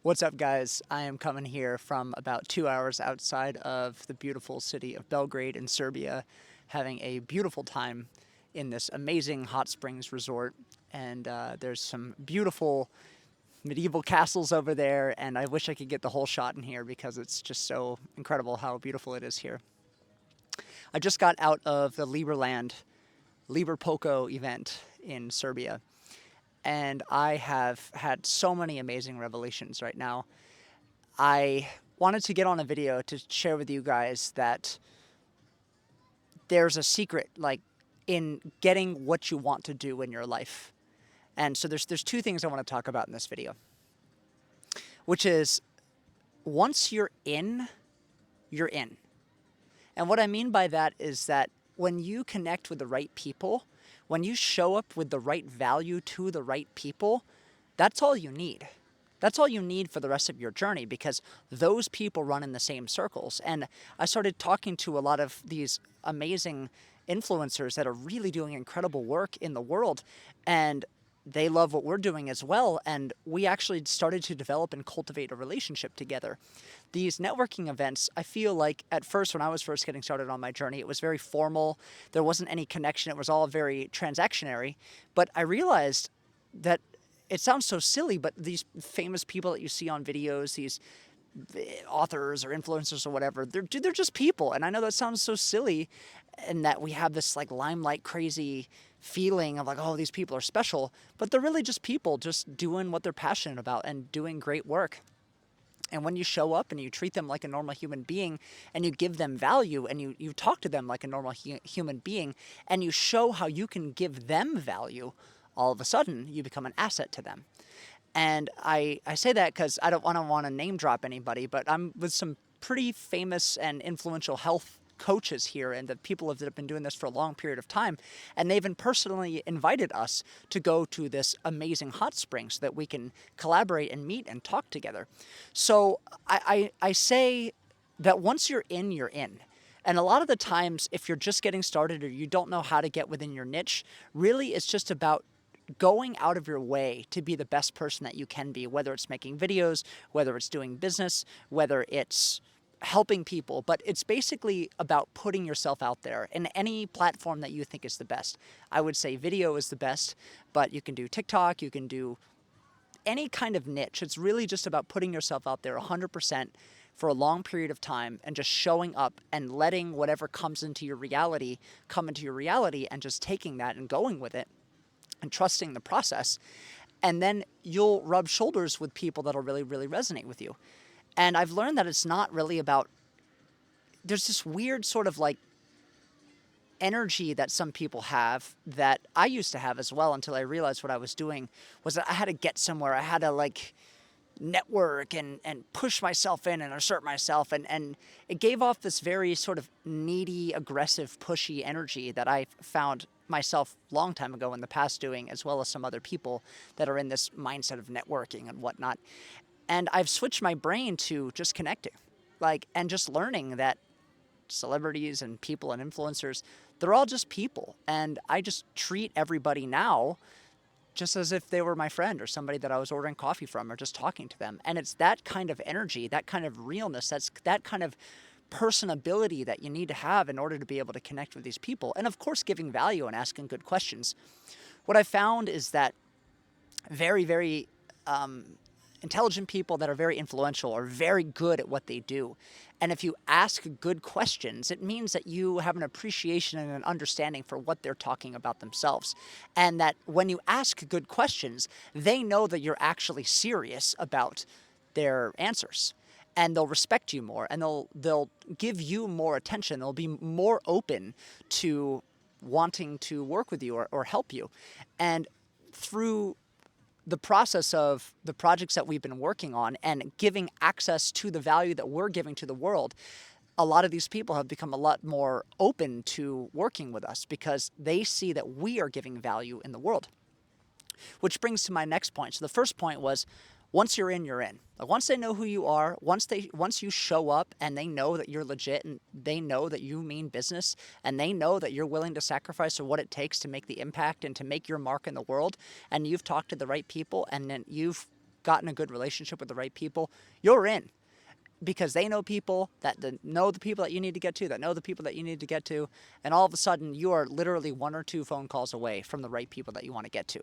What's up, guys? I am coming here from about 2 hours outside of the beautiful city of Belgrade in Serbia, having a beautiful time in this amazing hot springs resort. And there's some beautiful medieval castles over there, and I wish I could get the whole shot in here because it's just so incredible how beautiful it is here. I just got out of the Liberland Liberpulco event in Serbia, and I have had so many amazing revelations right now. I wanted to get on a video to share with you guys that there's a secret, like, in getting what you want to do in your life. And so there's two things I want to talk about in this video, which is once you're in, you're in. And what I mean by that is that when you connect with the right people, when you show up with the right value to the right people, that's all you need. That's all you need for the rest of your journey, because those people run in the same circles. And I started talking to a lot of these amazing influencers that are really doing incredible work in the world, and they love what we're doing as well. And we actually started to develop and cultivate a relationship together. These networking events, I feel like at first, when I was first getting started on my journey, it was very formal. There wasn't any connection. It was all very transactionary. But I realized that it sounds so silly, but these famous people that you see on videos, these authors or influencers or whatever, they're just people. And I know that sounds so silly, and that we have this like limelight crazy feeling of like, oh, these people are special, but they're really just people just doing what they're passionate about and doing great work. And when you show up and you treat them like a normal human being, and you give them value, and you talk to them like a normal human being, and you show how you can give them value, all of a sudden you become an asset to them. And I say that because I don't want to name drop anybody, but I'm with some pretty famous and influential health coaches here, and the people that have been doing this for a long period of time, and they've even personally invited us to go to this amazing hot spring so that we can collaborate and meet and talk together. So I say that once you're in, you're in. And a lot of the times, if you're just getting started or you don't know how to get within your niche, really it's just about going out of your way to be the best person that you can be, whether it's making videos, whether it's doing business, whether it's helping people. But it's basically about putting yourself out there in any platform that you think is the best. I would say video is the best, but you can do TikTok, you can do any kind of niche. It's really just about putting yourself out there 100% for a long period of time, and just showing up and letting whatever comes into your reality come into your reality, and just taking that and going with it and trusting the process. And then you'll rub shoulders with people that'll really, really resonate with you. And I've learned that it's not really about, there's this weird sort of like energy that some people have that I used to have as well, until I realized what I was doing was that I had to get somewhere. I had to like network and push myself in and assert myself. And it gave off this very sort of needy, aggressive, pushy energy that I found myself long time ago in the past doing, as well as some other people that are in this mindset of networking and whatnot. And I've switched my brain to just connecting, like, and just learning that celebrities and people and influencers, they're all just people. And I just treat everybody now just as if they were my friend or somebody that I was ordering coffee from or just talking to them. And it's that kind of energy, that kind of realness, that kind of personability that you need to have in order to be able to connect with these people. And of course, giving value and asking good questions. What I found is that very, very intelligent people that are very influential are very good at what they do. And if you ask good questions, it means that you have an appreciation and an understanding for what they're talking about themselves. And that when you ask good questions, they know that you're actually serious about their answers. And they'll respect you more, and they'll give you more attention. They'll be more open to wanting to work with you or help you. And through the process of the projects that we've been working on and giving access to the value that we're giving to the world, a lot of these people have become a lot more open to working with us because they see that we are giving value in the world. Which brings to my next point. So the first point was, once you're in, you're in. Like, once they know who you are, once you show up and they know that you're legit, and they know that you mean business, and they know that you're willing to sacrifice for what it takes to make the impact and to make your mark in the world, and you've talked to the right people, and then you've gotten a good relationship with the right people, you're in. Because they know people that know the people that you need to get to, that know the people that you need to get to, and all of a sudden you are literally 1 or 2 phone calls away from the right people that you want to get to.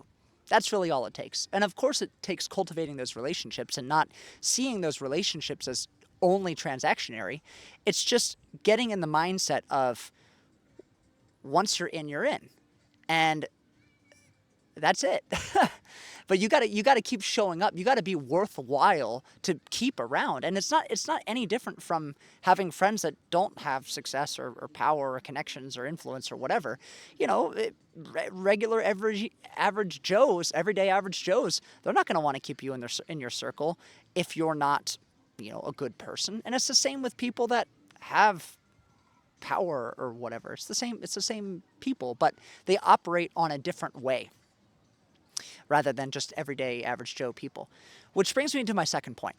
That's really all it takes. And of course it takes cultivating those relationships and not seeing those relationships as only transactionary. It's just getting in the mindset of once you're in. And that's it. But you gotta keep showing up. You gotta be worthwhile to keep around. And it's not any different from having friends that don't have success or power or connections or influence or whatever. You know, regular average Joes, everyday average Joes, they're not gonna want to keep you in your circle if you're not, you know, a good person. And it's the same with people that have power or whatever. It's the same people, but they operate on a different way rather than just everyday average Joe people. Which brings me to my second point.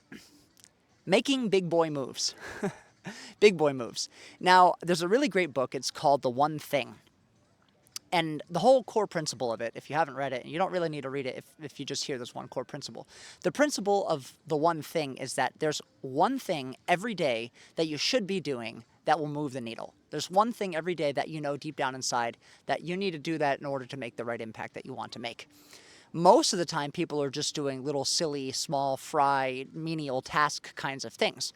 Making big boy moves. Big boy moves. Now, there's a really great book. It's called The One Thing. And the whole core principle of it, if you haven't read it, and you don't really need to read it if you just hear this one core principle. The principle of the one thing is that there's one thing every day that you should be doing that will move the needle. There's one thing every day that you know deep down inside that you need to do that in order to make the right impact that you want to make. Most of the time, people are just doing little silly, small, fry, menial task kinds of things.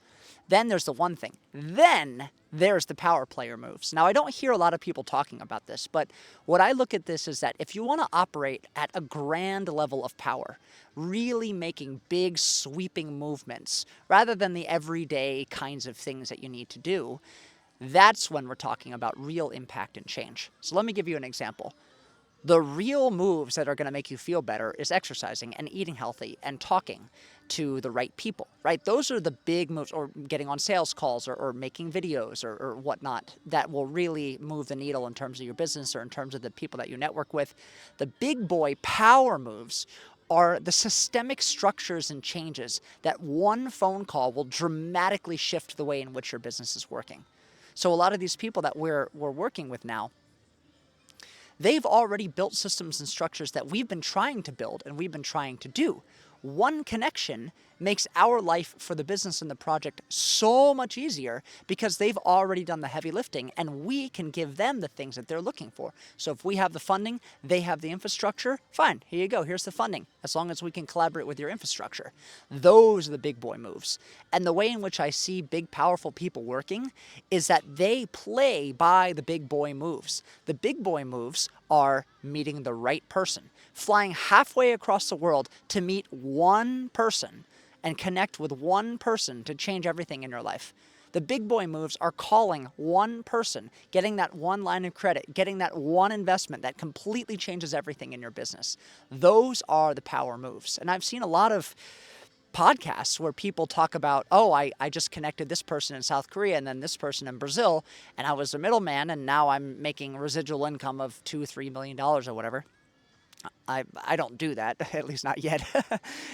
Then there's the one thing. Then there's the power player moves. Now, I don't hear a lot of people talking about this, but what I look at this is that if you want to operate at a grand level of power, really making big, sweeping movements, rather than the everyday kinds of things that you need to do, that's when we're talking about real impact and change. So let me give you an example. The real moves that are going to make you feel better is exercising and eating healthy and talking to the right people, right? Those are the big moves, or getting on sales calls or making videos or whatnot that will really move the needle in terms of your business or in terms of the people that you network with. The big boy power moves are the systemic structures and changes that one phone call will dramatically shift the way in which your business is working. So a lot of these people that we're working with now, they've already built systems and structures that we've been trying to build and we've been trying to do. One connection makes our life for the business and the project so much easier because they've already done the heavy lifting and we can give them the things that they're looking for. So if we have the funding, they have the infrastructure, fine, here you go, here's the funding, as long as we can collaborate with your infrastructure. Those are the big boy moves. And the way in which I see big, powerful people working is that they play by the big boy moves. The big boy moves are meeting the right person, flying halfway across the world to meet one person and connect with one person to change everything in your life. The big boy moves are calling one person, getting that one line of credit, getting that one investment that completely changes everything in your business. Those are the power moves. And I've seen a lot of podcasts where people talk about, oh, I just connected this person in South Korea and then this person in Brazil, and I was a middleman, and now I'm making residual income of $2-3 million or whatever. I don't do that, at least not yet.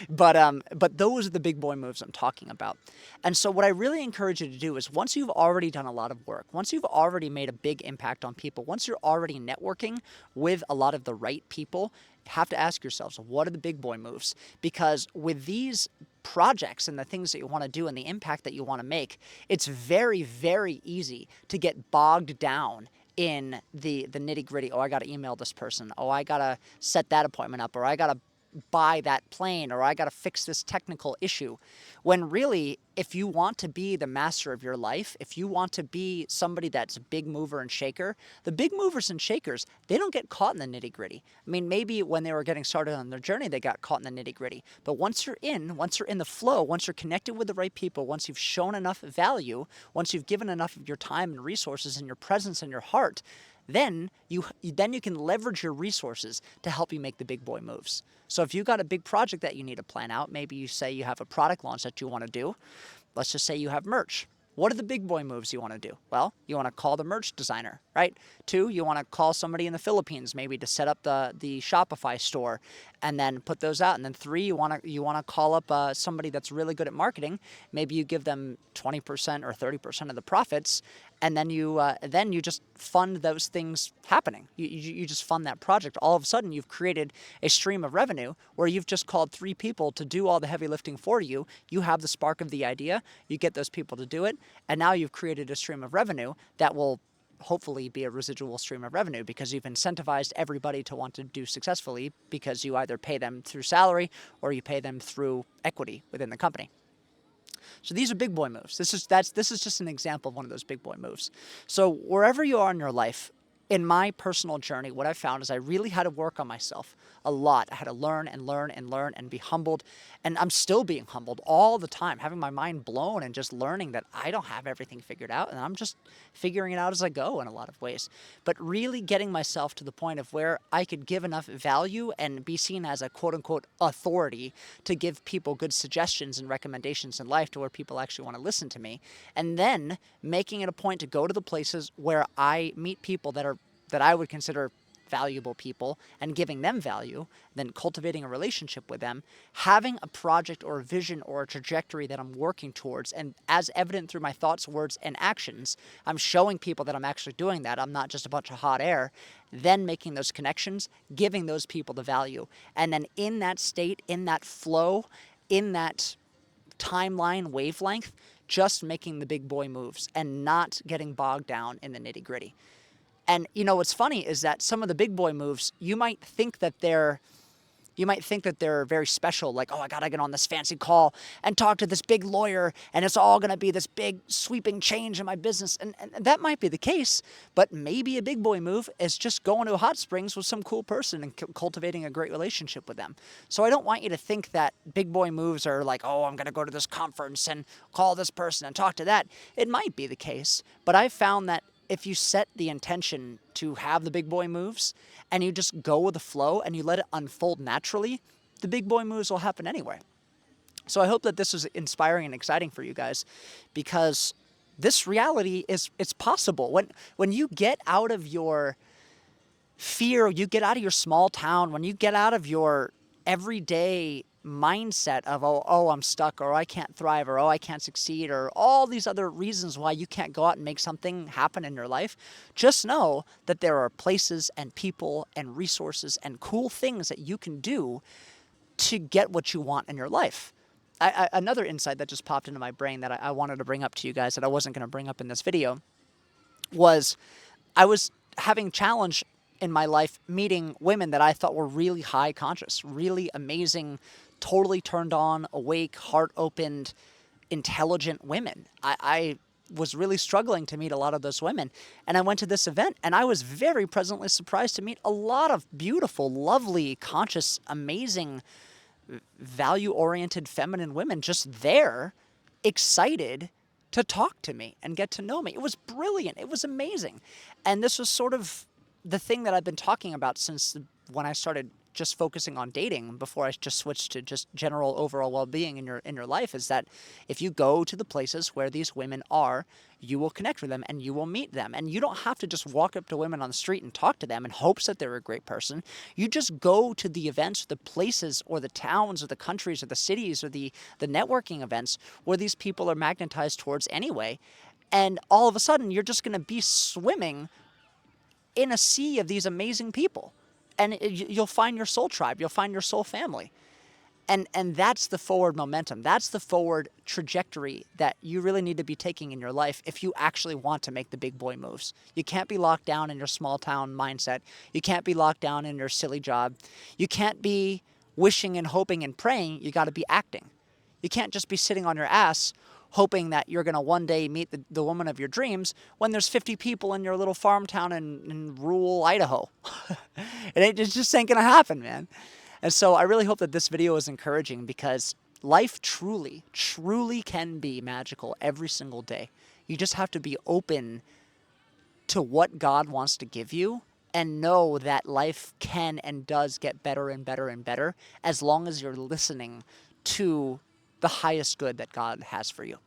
But those are the big boy moves I'm talking about. And so what I really encourage you to do is once you've already done a lot of work, once you've already made a big impact on people, once you're already networking with a lot of the right people, you have to ask yourselves, what are the big boy moves? Because with these projects and the things that you want to do and the impact that you want to make, it's very, very easy to get bogged down in the nitty-gritty. Oh, I got to email this person. Oh, I got to set that appointment up, or I got to buy that plane, or I got to fix this technical issue. When really, if you want to be the master of your life, if you want to be somebody that's a big mover and shaker, the big movers and shakers, they don't get caught in the nitty-gritty. I mean, maybe when they were getting started on their journey, they got caught in the nitty-gritty. But once you're in the flow, once you're connected with the right people, once you've shown enough value, once you've given enough of your time and resources and your presence and your heart, then you can leverage your resources to help you make the big boy moves. So if you got a big project that you need to plan out, maybe you say you have a product launch that you want to do. Let's just say you have merch. What are the big boy moves you want to do? Well, you want to call the merch designer, right? 2, you want to call somebody in the Philippines maybe to set up the Shopify store and then put those out. And then 3, you want to call up somebody that's really good at marketing. Maybe you give them 20% or 30% of the profits, and then you just fund those things happening. You just fund that project. All of a sudden, you've created a stream of revenue where you've just called 3 people to do all the heavy lifting for you. You have the spark of the idea. You get those people to do it, and now you've created a stream of revenue that will hopefully be a residual stream of revenue because you've incentivized everybody to want to do successfully because you either pay them through salary or you pay them through equity within the company. So these are big boy moves. This is just an example of one of those big boy moves. So wherever you are in your life, in my personal journey, what I found is I really had to work on myself a lot. I had to learn and learn and learn and be humbled. And I'm still being humbled all the time, having my mind blown and just learning that I don't have everything figured out. And I'm just figuring it out as I go in a lot of ways. But really getting myself to the point of where I could give enough value and be seen as a quote unquote authority to give people good suggestions and recommendations in life to where people actually want to listen to me. And then making it a point to go to the places where I meet people that I would consider valuable people and giving them value, then cultivating a relationship with them, having a project or a vision or a trajectory that I'm working towards, and as evident through my thoughts, words, and actions, I'm showing people that I'm actually doing that. I'm not just a bunch of hot air. Then making those connections, giving those people the value. And then in that state, in that flow, in that timeline wavelength, just making the big boy moves and not getting bogged down in the nitty-gritty. And you know what's funny is that some of the big boy moves, you might think that they're very special, like, oh, I gotta get on this fancy call and talk to this big lawyer, and it's all gonna be this big sweeping change in my business. And that might be the case, but maybe a big boy move is just going to a hot springs with some cool person and cultivating a great relationship with them. So I don't want you to think that big boy moves are like, oh, I'm gonna go to this conference and call this person and talk to that. It might be the case, but I've found that if you set the intention to have the big boy moves and you just go with the flow and you let it unfold naturally, the big boy moves will happen anyway. So I hope that this is inspiring and exciting for you guys, because this reality it's possible. When you get out of your fear, you get out of your small town, when you get out of your everyday mindset of, oh, I'm stuck, or I can't thrive, or oh, I can't succeed, or all these other reasons why you can't go out and make something happen in your life, just know that there are places and people and resources and cool things that you can do to get what you want in your life. Another insight that just popped into my brain that I wanted to bring up to you guys that I wasn't going to bring up in this video was I was having challenge in my life meeting women that I thought were really high conscious, really amazing, totally turned on, awake, heart opened, intelligent women. I was really struggling to meet a lot of those women. And I went to this event and I was very pleasantly surprised to meet a lot of beautiful, lovely, conscious, amazing, value-oriented feminine women just there, excited to talk to me and get to know me. It was brilliant. It was amazing. And this was sort of the thing that I've been talking about since when I started just focusing on dating before I just switched to just general overall well-being in your life, is that if you go to the places where these women are, you will connect with them and you will meet them. And you don't have to just walk up to women on the street and talk to them in hopes that they're a great person. You just go to the events, the places or the towns or the countries or the cities or the networking events where these people are magnetized towards anyway. And all of a sudden, you're just going to be swimming in a sea of these amazing people. And you'll find your soul tribe. You'll find your soul family. And that's the forward momentum. That's the forward trajectory that you really need to be taking in your life if you actually want to make the big boy moves. You can't be locked down in your small town mindset. You can't be locked down in your silly job. You can't be wishing and hoping and praying. You got to be acting. You can't just be sitting on your ass hoping that you're going to one day meet the woman of your dreams when there's 50 people in your little farm town in rural Idaho. It just ain't going to happen, man. And so I really hope that this video is encouraging, because life truly, truly can be magical every single day. You just have to be open to what God wants to give you and know that life can and does get better and better and better as long as you're listening to the highest good that God has for you.